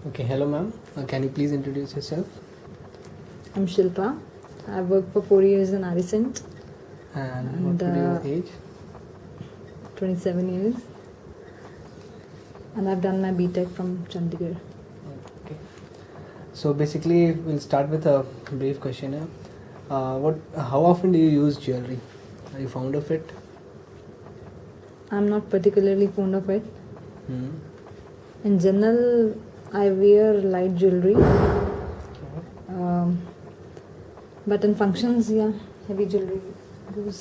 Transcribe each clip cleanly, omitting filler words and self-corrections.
Okay, hello ma'am. Can you please introduce yourself I'm Shilpa. I've worked for 4 years in Arisent, and And, what would your age? 27 years. And I've done my BTech from Chandigarh. Okay. So basically, we'll start with a brief questionnaire. How often do you use jewelry? Are you fond of it? I'm not particularly fond of it. Hmm. In general, I wear light jewelry. But in functions, yeah, heavy jewelry goes.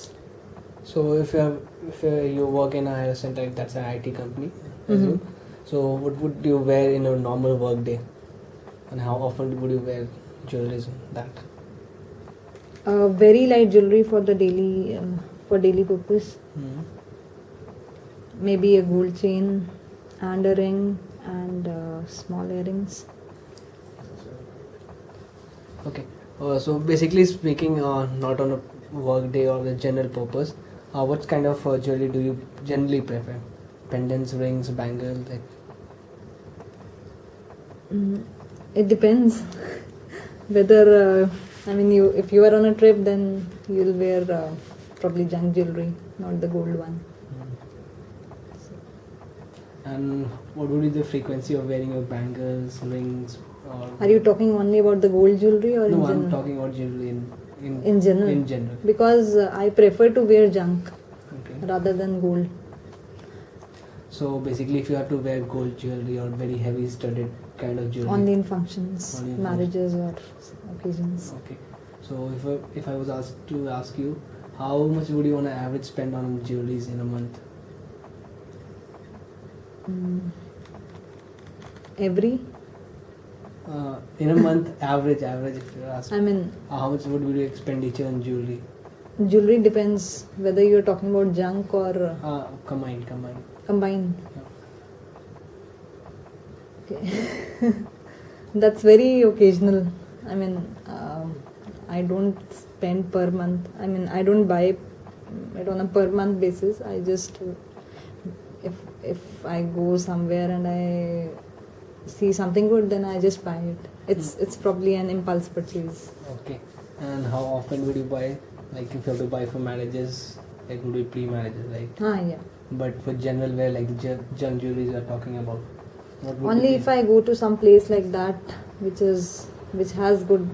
So if you work in a center, that's an IT company, Mhm. so what would you wear in a normal work day, and how often would you wear jewelry that? Very light jewelry for the daily purpose. Hmm. Maybe a gold chain and a ring and small earrings. Okay. So basically speaking, not on a work day or a general purpose, what kind of jewelry do you generally prefer? Pendants, rings, bangles? Like, It depends whether if you are on a trip, then you'll wear probably junk jewelry, not the gold one. and what would be the frequency of wearing your bangles, rings? Or Are you talking only about the gold jewelry or in no, I'm general? talking about jewelry In general. In general. Because I prefer to wear junk Okay. rather than gold. So basically, if you have to wear gold jewelry or very heavy studded kind of jewelry. Only in functions, Only in marriages or occasions. Okay. So if I was asked to ask you, how much would you on an average spend on jewelries in a month? Every, In a month, average, if you're asked, I mean, how much would be your expenditure on jewelry? jewelry depends whether you're talking about junk or Combined. combined. Yeah. Okay. That's very occasional. I mean, I don't spend per month. I mean, I don't buy it on a per month basis. I just, if I go somewhere and I see something good, then I just buy it. It's probably an impulse purchase. Okay. And how often would you buy? Like if you have to buy for marriages, like would be pre-marriages, right? Yeah. But for general wear, like the junk jewelry you are talking about, what would Only be if I go to some place like that, which has good,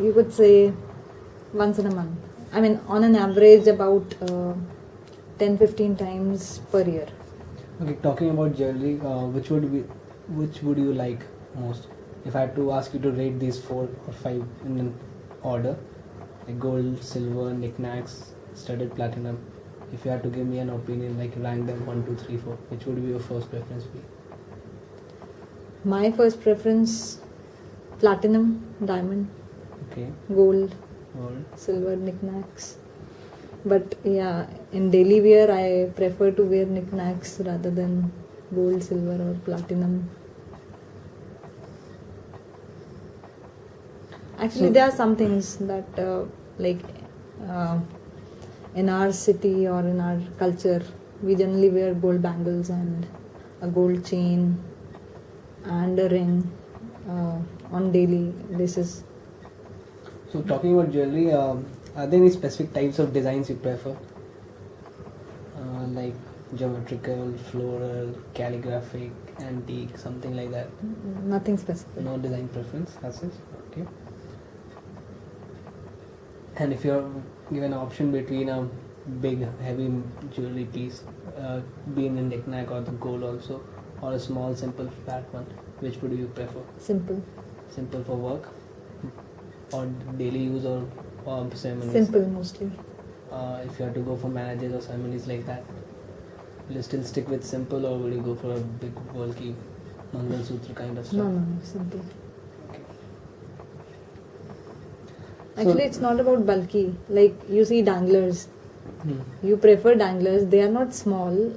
you could say, once in a month. I mean, on an average, about 10-15 times per year. Okay, talking about jewelry, which would you like most? If I had to ask you to rate these 4 or 5 in an order, like gold, silver, knickknacks, studded platinum. If you had to give me an opinion, like rank them 1, 2, 3, 4, which would be your first preference be? My first preference, platinum, diamond, Okay, gold, gold. silver, knickknacks. But yeah, in daily wear, I prefer to wear knickknacks rather than gold, silver, or platinum. Actually, So- there are some things that, uh, in our city or in our culture, we generally wear gold bangles and a gold chain and a ring on daily basis. So talking about jewelry, are there any specific types of designs you prefer? Like geometrical, floral, calligraphic, antique, something like that? Nothing specific. No design preference as such. Okay. And if you're given an option between a big heavy jewelry piece, being a knick-knack or the gold also, or a small simple flat one, which would you prefer? Simple. Simple for work, or daily use, or ceremonies? Simple mostly. If you have to go for marriages or ceremonies like that, will you still stick with simple, or will you go for a big bulky Mangal Sutra kind of stuff? No, simple. Okay. Actually, it's not about bulky. Like you see danglers. Hmm. You prefer danglers. They are not small,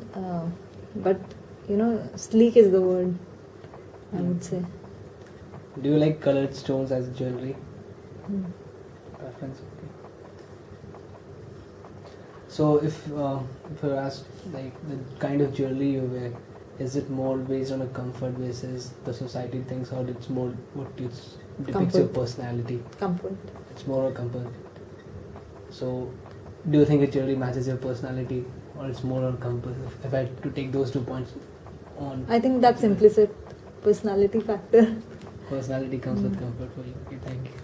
but sleek is the word, I would say. Do you like colored stones as jewelry? Preference. Okay. So if you're asked like the kind of jewelry you wear, Is it more based on a comfort basis, the society thinks, or it's more what it's depicts Comfort. your personality? Comfort. It's more a comfort. So, do you think it really matches your personality, or it's more on comfort? If I had to take those 2 points on, I think that's implicit personality factor. personality comes with comfort for you. Okay, thank you.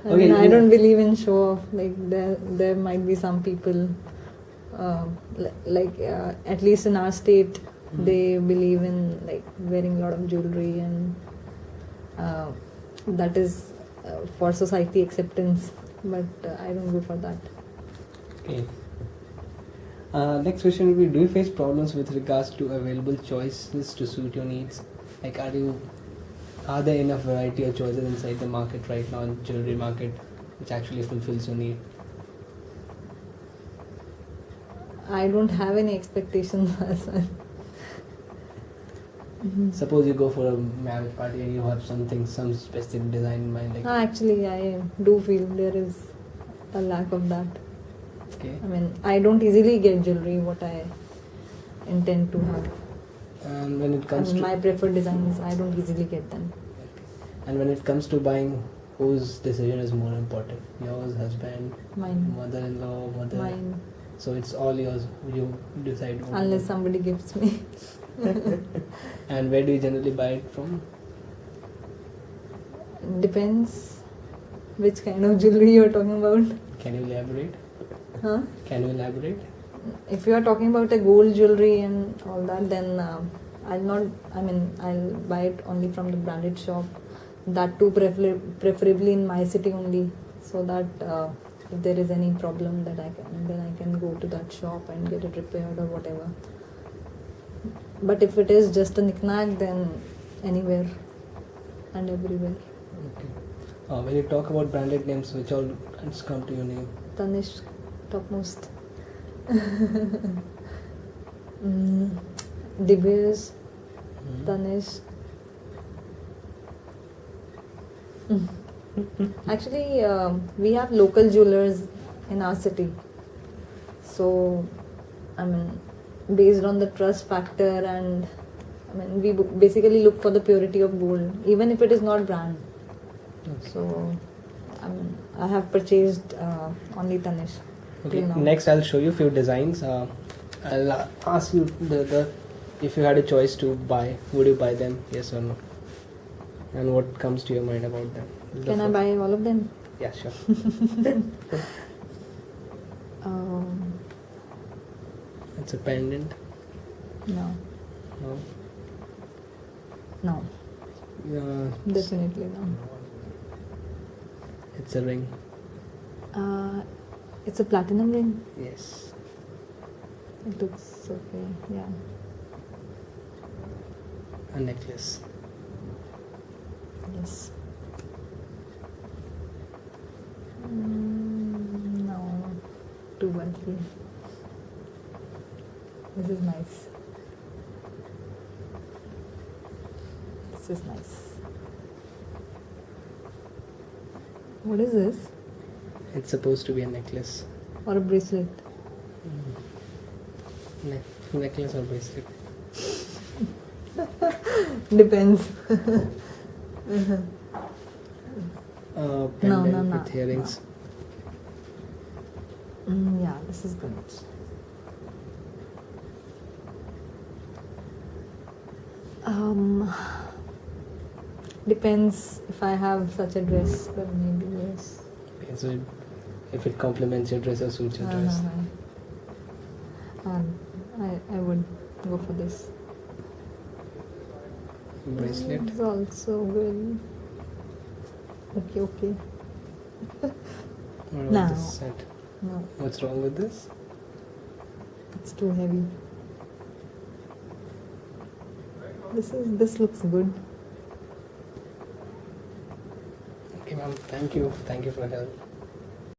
I Okay, mean, I yeah. don't believe in show off. Like there might be some people, at least in our state, they believe in like wearing a lot of jewelry, and that is for society acceptance. But I don't go for that. Okay. Next question will be: do you face problems with regards to available choices to suit your needs? Like, are there enough variety of choices inside the market right now, in jewelry market, which actually fulfills your need? I don't have any expectations. Suppose you go for a marriage party and you have some specific design in mind, like Actually, I do feel there is a lack of that. okay. I mean, I don't easily get jewelry what I intend to have. And when it I comes mean, to my preferred designs, I don't easily get them. and when it comes to buying, whose decision is more important? Yours, husband, Mine. mother-in-law, mother. Mine. So it's all yours. You decide. what- Unless somebody gives me. And where do you generally buy it from? Depends which kind of jewelry you're talking about. Can you elaborate? Huh? Can you elaborate? If you are talking about a gold jewelry and all that, then I'll buy it only from the branded shop. That too, preferably in my city only, so that if there is any problem, then I can go to that shop and get it repaired or whatever. But if it is just a knick-knack, then anywhere and everywhere. Okay. When you talk about branded names, which all brands come to your name? Tanishq, topmost. De Beers, Tanishq. Actually, we have local jewelers in our city. So, I mean, based on the trust factor, and I mean, we basically look for the purity of gold, even if it is not brand. Okay. So, I mean, I have purchased only Tanishq. Okay. till now. Next, I'll show you few designs. I'll ask you the if you had a choice to buy, would you buy them? Yes or no? And what comes to your mind about them? Can I buy all of them? Yeah, sure. It's a pendant. No. No. No. Yeah. Definitely no. It's a ring. It's a platinum ring. Yes. It looks okay. Yeah. A necklace. Yes. No. Too bulky. This is nice. This is nice. What is this? It's supposed to be a necklace. Or a bracelet? Necklace or bracelet. Depends. Pendant no. with earrings. Yeah, this is good. Depends. If I have such a dress, then maybe yes. Okay, so if it complements your dress or suits your dress. I would go for this. Bracelet. It's also good. Okay. What about No. this set? No, What's wrong with this? it's too heavy. This looks good. Okay, ma'am. Thank you. Thank you for your help.